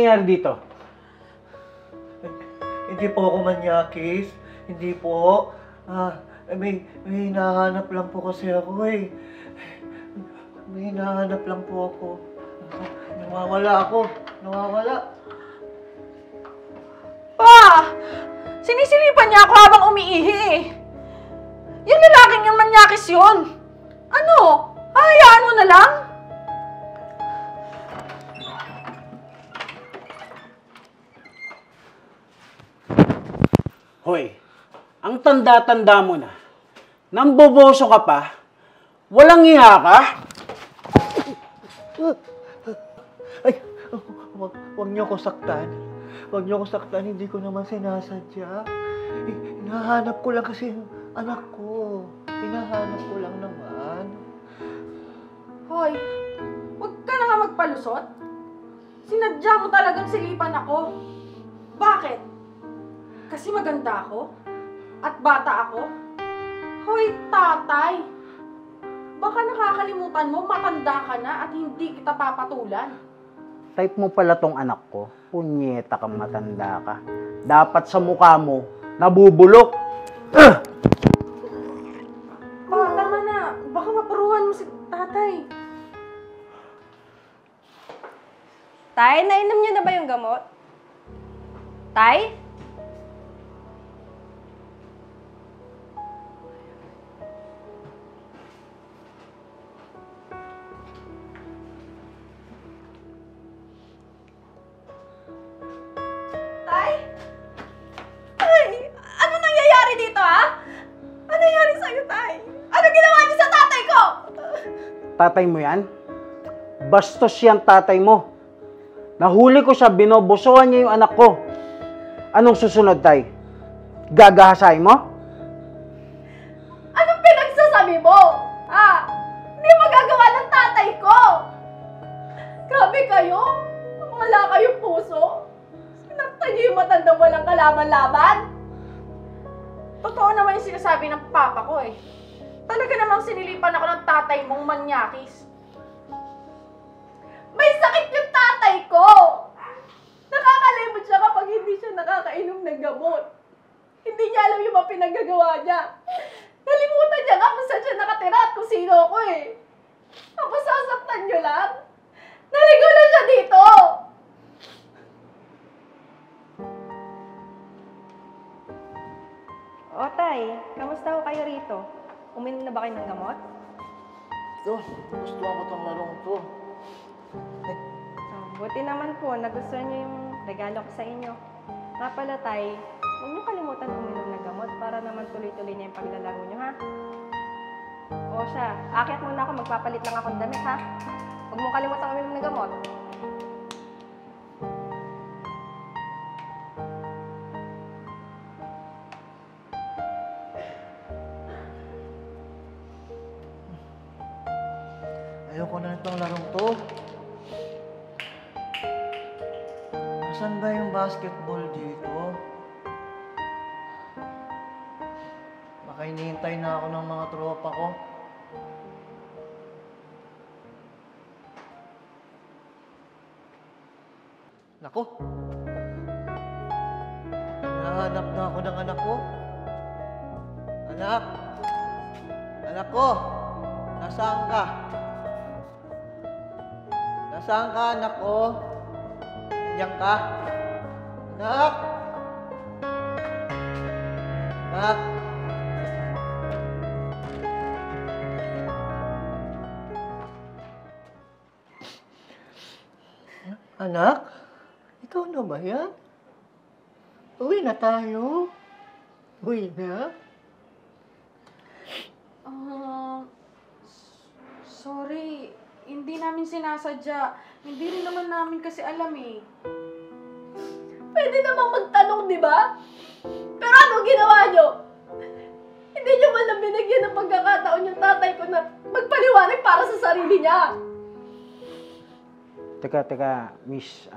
nangyayari dito? Hindi po ako manyakis. Hindi po. May hinahanap lang po kasi ako eh. May hinahanap lang po ako. Nawawala ako. Nawawala. Pa! Sinisilipan niya ako habang umiihi eh. Yung lalaking yung manyakis yun. Ano? Hahayaan mo na lang? Hoy, ang tanda-tanda mo na. Namboboso ka pa? Walang hiya ka? Ay, wag niyo ko saktan. Wag niyo ko saktan. Hindi ko naman sinasadya. Hinahanap ko lang kasi yung anak ko. Hinahanap ko lang naman. Hoy, huwag ka na nga magpalusot. Sinadya mo talagang silipan ako. Bakit? Kasi maganda ako? At bata ako? Hoy, tatay! Baka nakakalimutan mo, matanda ka na at hindi kita papatulan. Type mo pala tong anak ko. Punyeta kang matanda ka. Dapat sa mukha mo, nabubulok. Pa, tama na. Baka mapuruhan mo si tatay. Tay, nainom niyo na ba yung gamot? Tay? Tay? Ay, ano nangyayari dito, ha? Ano nangyayari sa'yo, tay? Ano ginawa niyo sa tatay ko? Tatay mo yan? Bastos yan tatay mo. Nahuli ko siya, binobosohan niya yung anak ko. Anong susunod, tay? Gagahasahin mo? Anong pinagsasabi mo? Ha? Hindi magagawa ng tatay ko! Grabe kayo! Wala kayong puso! Sinaktan niyo yung matandang walang kalaban-laban! Totoo naman yung sinasabi ng papa ko eh. Talaga namang sinilipan ako ng tatay mong manyakis. May sakit yung tatay ko! Nakakalimot siya kapag hindi siya nakakainom ng gamot. Hindi niya alam yung mga pinagagawa niya. Nalimutan niya nga kung saan siya nakatira at kung sino ako eh. Tapos sasaktan niyo lang? Naligo lang siya dito! O, tay, kamusta ho kayo rito? Uminom na ba kayo ng gamot? Ito, gustuhan ko itong larong to. Buti naman po, nagustuhan niyo yung regalo ko sa inyo. Nga pala, tay, huwag niyo kalimutan uminom ng gamot para naman tuloy-tuloy na yung paglalaro niyo, ha? O siya, akyat muna ako, magpapalit lang akong damit, ha? Huwag mo kalimutan uminom ng gamot. Ayoko na itong larong to. Nasaan ba yung basketball dito? Baka hinihintay na ako ng mga tropa ko. Naku! Nahanap na ako ng anak ko. Anak! Anak ko! Nasaan ka? Nasaan ka, anak ko? Nandiyan ka? Anak! Anak! Anak? Ikaw na ba yan? Uwi na tayo. Uwi na? Sorry. Hindi namin sinasadya. Hindi rin naman namin kasi alam eh. Pwede namang magtanong, di ba? Pero ano ginawa nyo? Hindi nyo man lang binigyan ng pagkakataon yung tatay ko na magpaliwanag para sa sarili niya. Teka, miss,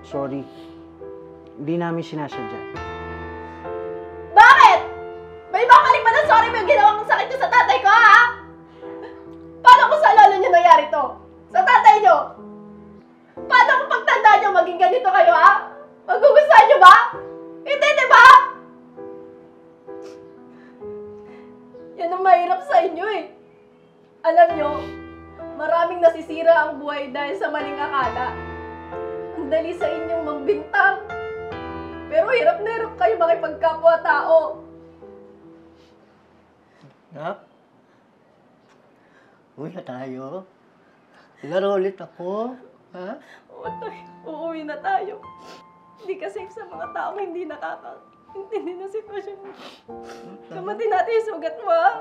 sorry. Hindi namin sinasadya. Bakit? May babalik pa ng sorry mo yung ginawa kong sakit nyo sa tatay ko, ha? Paano kung sa lolo nyo nangyari to? Sa tatay nyo? Paano kung pagtanda nyo maging naman mahirap sa inyo eh. Alam nyo, maraming nasisira ang buhay dahil sa maling akala. Ang dali sa inyong magbintang. Pero hirap na hirap kayo makipagkapwa-tao. Nak? Uwi na tayo. Laro ulit ako. Ha? Oo, tay. Uuwi na tayo. Hindi ka safe sa mga taong hindi nakakaintindi ng sitwasyon mo. Gamatin natin yung sugat mo, ha?